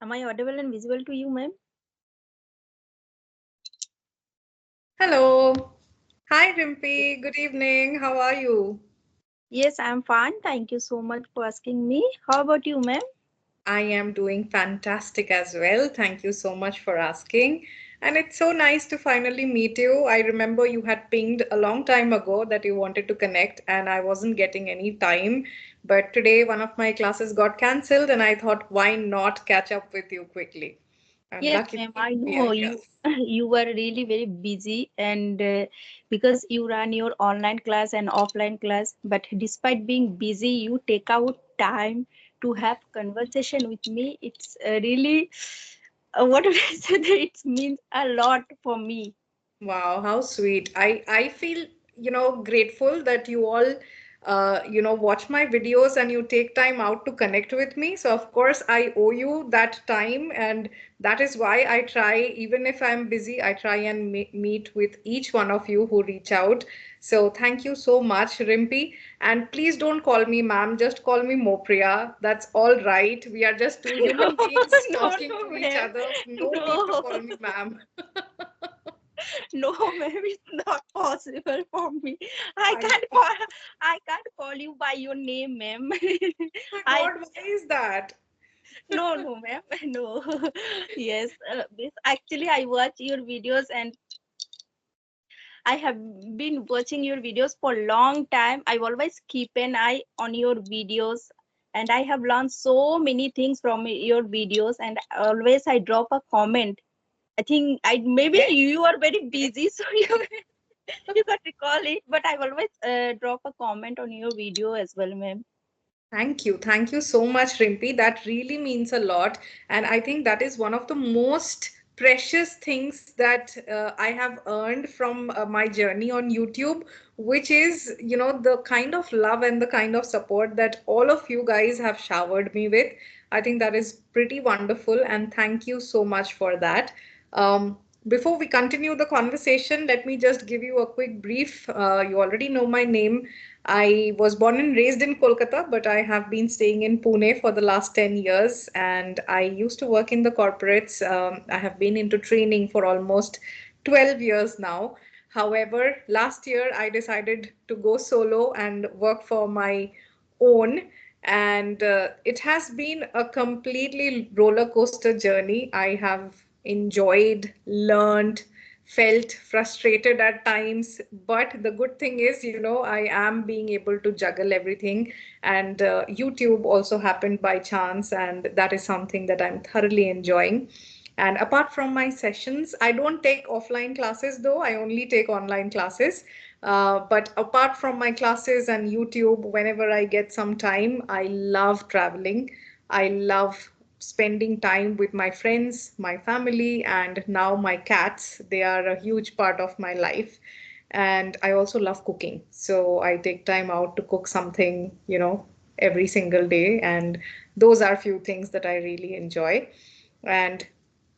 Am I audible and visible to you, ma'am? Hello. Hi, Rimpi. Good evening. How are you? Yes, I'm fine. Thank you so much for asking me. How about you, ma'am? I am doing fantastic as well. Thank you so much for asking. And it's so nice to finally meet you. I remember you had pinged a long time ago that you wanted to connect, and I wasn't getting any time. But today, one of my classes got cancelled, and I thought, why not catch up with you quickly? And Yes, luckily, ma'am. I we are know here. you. You were really very busy, and because you run your online class and offline class, but despite being busy, you take out time to have conversation with me. It's really what would I say? That it means a lot for me. Wow, how sweet. I feel, grateful that you all watch my videos and you take time out to connect with me. So of course I owe you that time, and that is why I try, even if I'm busy, I try and meet with each one of you who reach out. So thank you so much, Rimpi. And please don't call me ma'am, just call me moupriya. That's all right. We are just two No, human beings no, talking no, to each ma'am. other. No need to No. call me ma'am. No, maybe it's not possible for me. I I can't call I can't call you by your name, ma'am. my I God, why is that? no, ma'am, no. Yes, actually I watch your videos and I have been watching your videos for a long time. I always keep an eye on your videos and I have learned so many things from your videos and always I drop a comment. I think I maybe Yes, you are very yes. busy, so you got recall it, but I always drop a comment on your video as well, ma'am. Thank you. Thank you so much, Rimpi. That really means a lot. And I think that is one of the most precious things that I have earned from my journey on YouTube, which is, the kind of love and the kind of support that all of you guys have showered me with. I think that is pretty wonderful. And thank you so much for that. Before we continue the conversation, let me just give you a quick brief. You already know my name. I was born and raised in Kolkata, but I have been staying in Pune for the last 10 years. And I used to work in the corporates. I have been into training for almost 12 years now. However, last year I decided to go solo and work for my own. And it has been a completely roller coaster journey. I have enjoyed, learned, felt frustrated at times, but the good thing is, I am being able to juggle everything. And YouTube also happened by chance, and that is something that I'm thoroughly enjoying. And apart from my sessions, I don't take offline classes though, I only take online classes. But apart from my classes and YouTube, whenever I get some time, I love traveling. I love spending time with my friends, my family, and now my cats. They are a huge part of my life. And I also love cooking. So I take time out to cook something, every single day. And those are few things that I really enjoy. And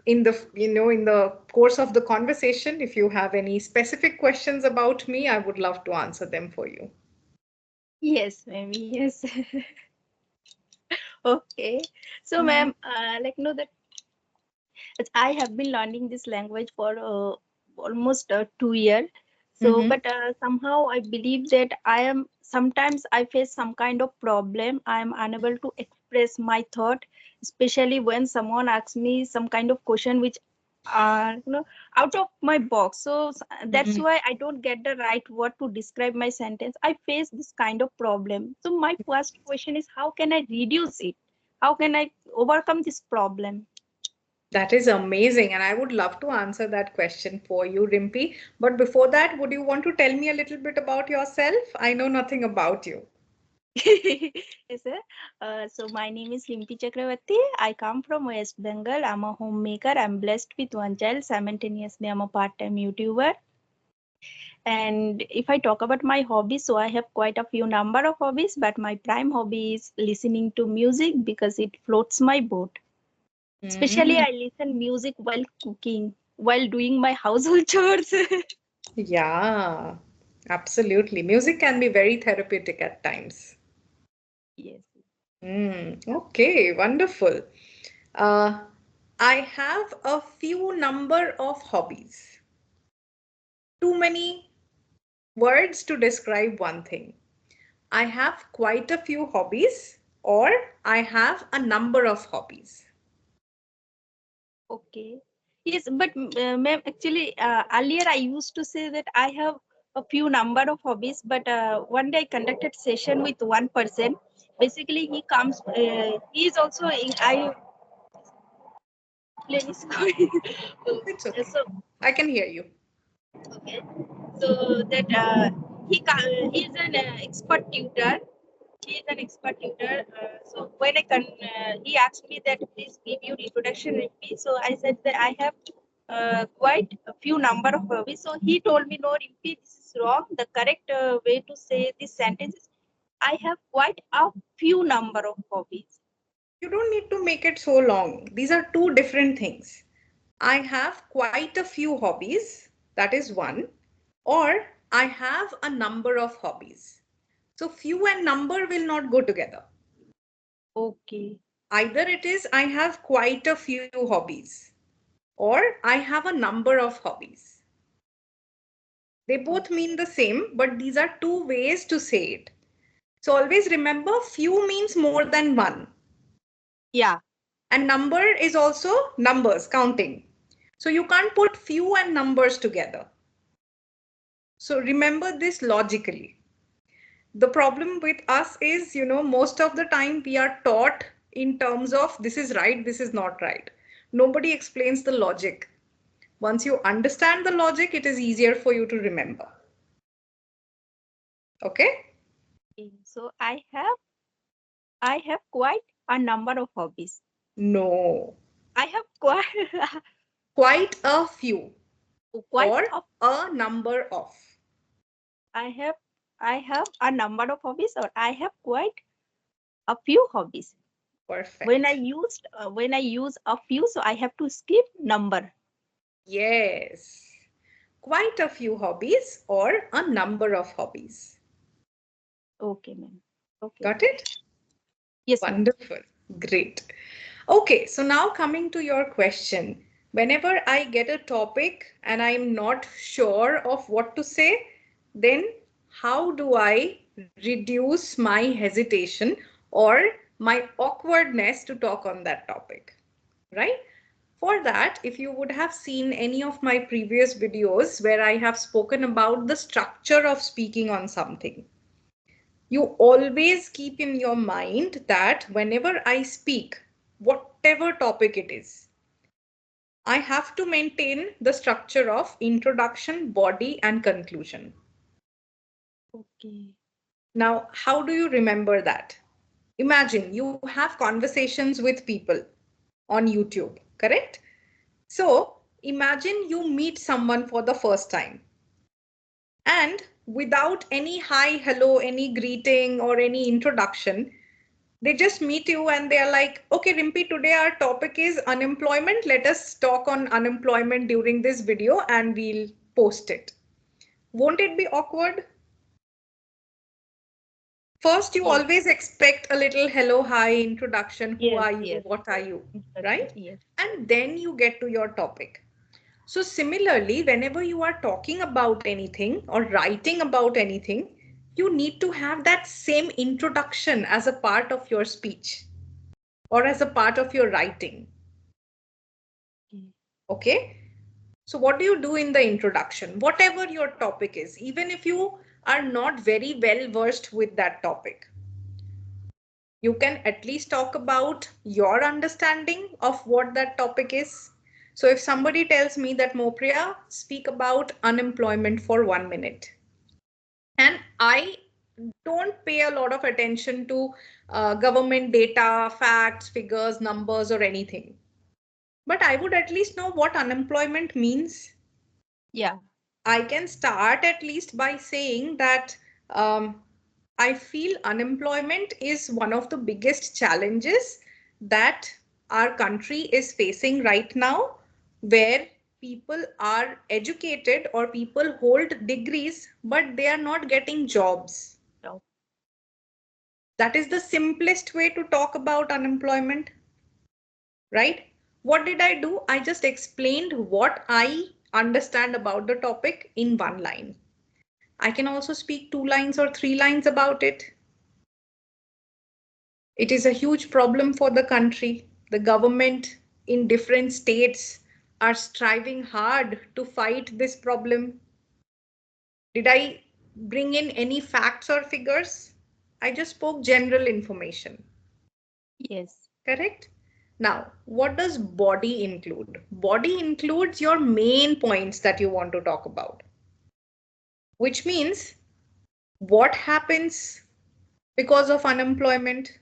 in the course of the conversation, if you have any specific questions about me, I would love to answer them for you. Yes, ma'am. Yes. Okay. So, Mhm. ma'am, know that I have been learning this language for almost 2 years. So, Mm-hmm. but somehow I believe that I am sometimes I face some kind of problem. I am unable to express my thought, especially when someone asks me some kind of question which are out of my box. So that's Mm-hmm. why I don't get the right word to describe my sentence. I face this kind of problem. So my first question is, how can I reduce it? How can I overcome this problem? That is amazing, and I would love to answer that question for you, Rimpi. But before that, would you want to tell me a little bit about yourself? I know nothing about you. Yes, sir. So my name is Limpi Chakravarti. I come from West Bengal. I'm a homemaker. I'm blessed with one child. Simultaneously, I'm a part-time YouTuber. And if I talk about my hobbies, so I have quite a few number of hobbies, but my prime hobby is listening to music because it floats my boat. Especially, Mm, I listen music while cooking, while doing my household chores. yeah, absolutely. Music can be very therapeutic at times. Yes. Okay, wonderful. I have a few number of hobbies. Too many words to describe one thing. I have quite a few hobbies, or I have a number of hobbies. Okay. Yes, but ma'am, actually, earlier I used to say that I have a few number of hobbies, but one day I conducted session with one person. Basically, he comes. He is also. I plane is going. It's okay. So I can hear you. okay. So that he is an expert tutor. He is an expert tutor. So when he asked me that please give your introduction with me. So I said that I have quite a few number of hobbies. So he told me, no, Rimpi, this is wrong. The correct way to say this sentence is, I have quite a few number of hobbies. You don't need to make it so long. These are two different things. I have quite a few hobbies, that is one, or I have a number of hobbies. So few and number will not go together. Okay. Either it is I have quite a few hobbies, or I have a number of hobbies. They both mean the same, but these are two ways to say it. So always remember few means more than one. Yeah. And number is also numbers, counting. So you can't put few and numbers together. So remember this logically. The problem with us is, most of the time we are taught in terms of this is right, this is not right. Nobody explains the logic. Once you understand the logic, it is easier for you to remember. Okay? Okay. So I have quite a number of hobbies. No. I have quite Quite a few quite or a a number of. I have I have a number of hobbies, or I have quite a few hobbies. Perfect. When I use a few, so I have to skip number. Yes. Quite a few hobbies or a number of hobbies. Okay, ma'am. Okay. Got it? Yes, ma'am. Wonderful. Great. Okay, so now coming to your question. Whenever I get a topic and I'm not sure of what to say, then how do I reduce my hesitation or my awkwardness to talk on that topic? Right? For that, if you would have seen any of my previous videos where I have spoken about the structure of speaking on something, you always keep in your mind that whenever I speak, whatever topic it is, I have to maintain the structure of introduction, body, and conclusion. Okay. Now, how do you remember that? Imagine you have conversations with people on YouTube, correct? So, imagine you meet someone for the first time and without any hi, hello, any greeting, or any introduction, they just meet you and they are like, okay, Rimpi, today our topic is unemployment. Let us talk on unemployment during this video and we'll post it. Won't it be awkward? First, you Yes. always expect a little hello, hi, introduction. Who Yes. are you? Yes. What are you? Introduction. Right? Yes. And then you get to your topic. So, similarly, whenever you are talking about anything or writing about anything, you need to have that same introduction as a part of your speech or as a part of your writing. Okay. Okay. So, what do you do in the introduction? Whatever your topic is, even if you are not very well versed with that topic, you can at least talk about your understanding of what that topic is. So, if somebody tells me that Mopriya, speak about unemployment for 1 minute, and I don't pay a lot of attention to government data, facts, figures, numbers, or anything, but I would at least know what unemployment means. Yeah. I can start at least by saying that I feel unemployment is one of the biggest challenges that our country is facing right now, where people are educated or people hold degrees, but they are not getting jobs. So, That is the simplest way to talk about unemployment, right? What did I do? I just explained what I understand about the topic in one line. I can also speak 2 lines or 3 lines about it. It is a huge problem for the country. The government in different states are striving hard to fight this problem. Did I bring in any facts or figures? I just spoke general information. Yes. Correct? Now, what does body include? Body includes your main points that you want to talk about, which means what happens because of unemployment.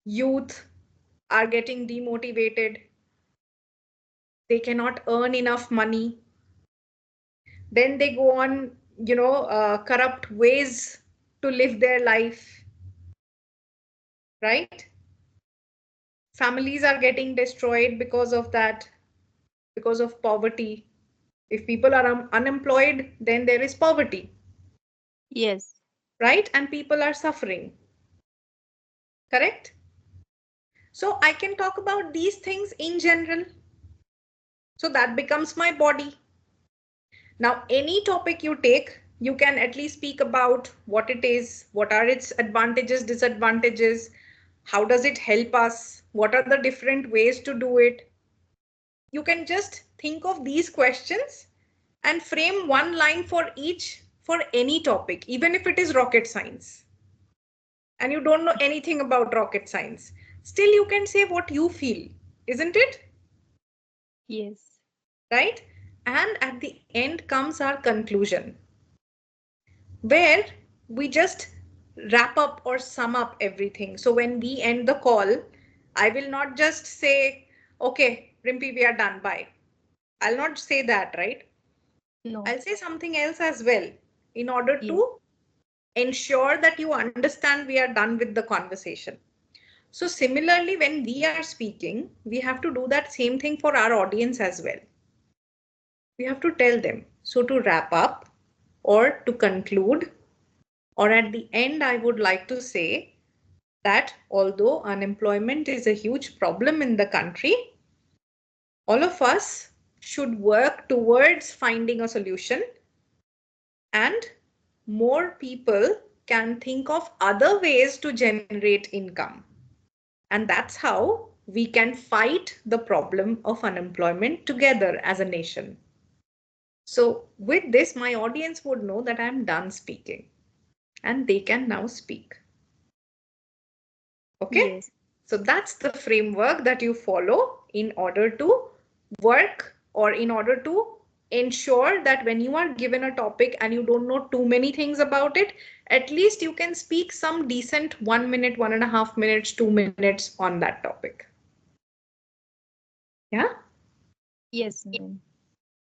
Youth are getting demotivated, they cannot earn enough money, then they go on, corrupt ways to live their life, right? Families are getting destroyed because of that, because of poverty. If people are unemployed, then there is poverty, Yes. right? And people are suffering, correct? So I can talk about these things in general. So that becomes my body. Now, any topic you take, you can at least speak about what it is, what are its advantages, disadvantages, how does it help us, what are the different ways to do it. You can just think of these questions and frame one line for each for any topic, even if it is rocket science and you don't know anything about rocket science. Still, you can say what you feel, isn't it? Yes. Right? And at the end comes our conclusion, where we just wrap up or sum up everything. So when we end the call, I will not just say, okay, Rimpi, we are done, bye. I'll not say that, right? No. I'll say something else as well in order Yes. to ensure that you understand we are done with the conversation. So similarly, when we are speaking, we have to do that same thing for our audience as well. We have to tell them. So to wrap up or to conclude, or at the end, I would like to say that although unemployment is a huge problem in the country, all of us should work towards finding a solution, and more people can think of other ways to generate income. And that's how we can fight the problem of unemployment together as a nation. So, with this, my audience would know that I'm done speaking and they can now speak. Okay? Yes. So that's the framework that you follow in order to work, or in order to ensure that when you are given a topic and you don't know too many things about it, at least you can speak some decent 1 minute, 1.5 minutes, 2 minutes on that topic. Yeah? Yes, ma'am.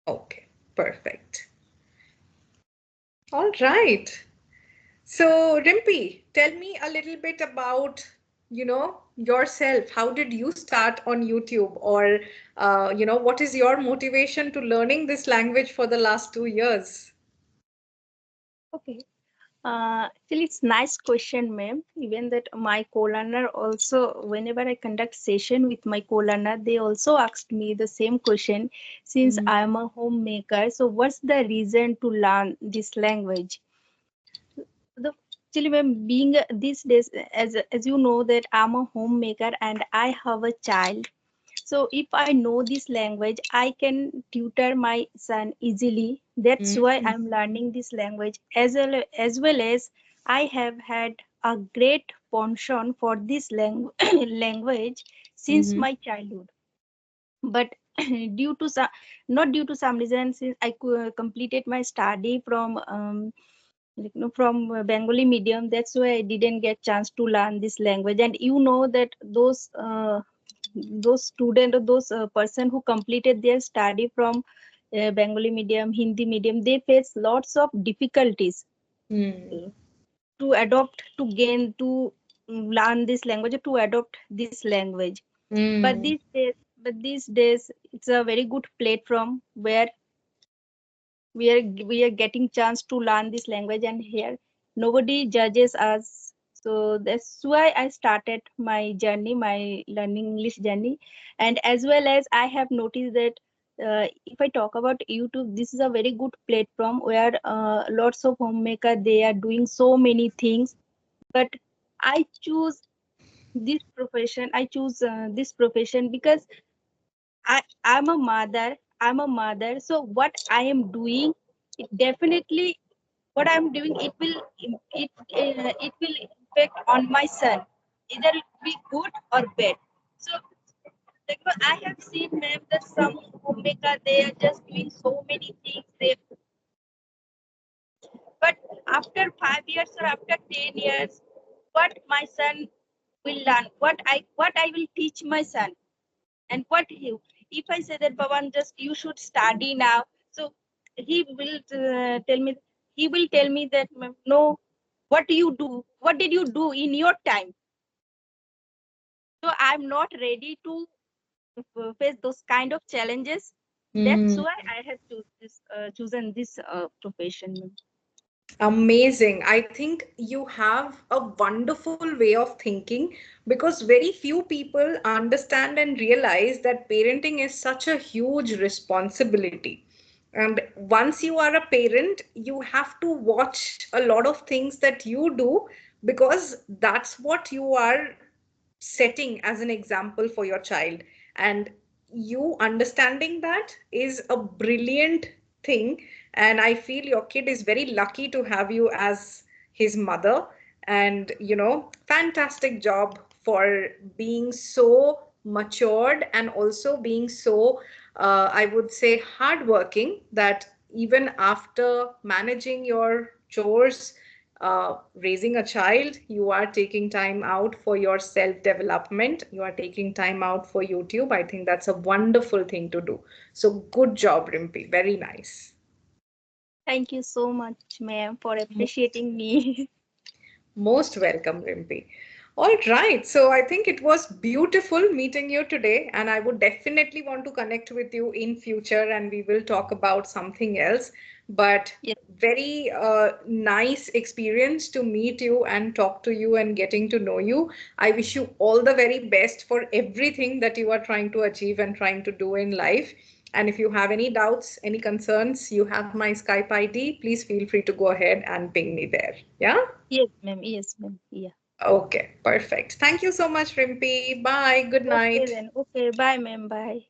Okay, perfect. All right. So, Rimpi, tell me a little bit about, yourself. How did you start on YouTube? Or, what is your motivation to learning this language for the last 2 years? Okay. Actually, it's nice question, ma'am. Even that my co-learner also, whenever I conduct session with my co-learner, they also asked me the same question. Since Mm, I am a homemaker, so what's the reason to learn this language? The actually, ma'am, being these days, as you know that I'm a homemaker and I have a child. So if I know this language, I can tutor my son easily. That's why mm, I'm learning this language, as well as I have had a great passion for this language since mhm, my childhood. But due to some, not due to some reason, since I completed my study from Bengali medium, that's why I didn't get chance to learn this language. And you know that those student or those person who completed their study from Bengali medium, Hindi medium, they face lots of difficulties mm, uh, to adopt, to gain, to learn this language, to adopt this language. But mm, these days, it's a very good platform where we are getting chance to learn this language, and here nobody judges us. So that's why I started my journey, my learning English journey. And as well as I have noticed that if I talk about YouTube, this is a very good platform where lots of homemaker they are doing so many things. But I choose this profession. I choose this profession because I'm a mother. I'm a mother. So what I am doing, it definitely what I'm doing, it will impact on my son. Either it be good or bad. So like, I have seen, ma'am, that some homemaker they are just doing so many things. But after 5 years or after 10 years, what my son will learn, what I will teach my son, and what he, if I say that Pawan, just you should study now, so he will tell me that, "Ma'am, no, what did you do in your time?" So I'm not ready to face those kind of challenges. That's Hmm. why I have chosen this profession. Amazing. I think you have a wonderful way of thinking because very few people understand and realize that parenting is such a huge responsibility. And once you are a parent, you have to watch a lot of things that you do because that's what you are setting as an example for your child. And you understanding that is a brilliant thing. And I feel your kid is very lucky to have you as his mother. And, fantastic job for being so matured and also being so, I would say, hardworking that even after managing your chores, raising a child, you are taking time out for your self development, you are taking time out for YouTube. I think that's a wonderful thing to do. So, good job, Rimpi. Very nice. Thank you so much, ma'am, for appreciating me. Most welcome, Rimpi. All right. So I think it was beautiful meeting you today, and I would definitely want to connect with you in future, and we will talk about something else. But Yes, very nice experience to meet you and talk to you and getting to know you. I wish you all the very best for everything that you are trying to achieve and trying to do in life. And if you have any doubts, any concerns, you have my Skype ID. Please feel free to go ahead and ping me there. Yeah. yes, ma'am. Yes, ma'am. Yeah. Okay, perfect. Thank you so much, Rimpi. Bye. Good Okay night. then. Okay. Bye, ma'am. Bye.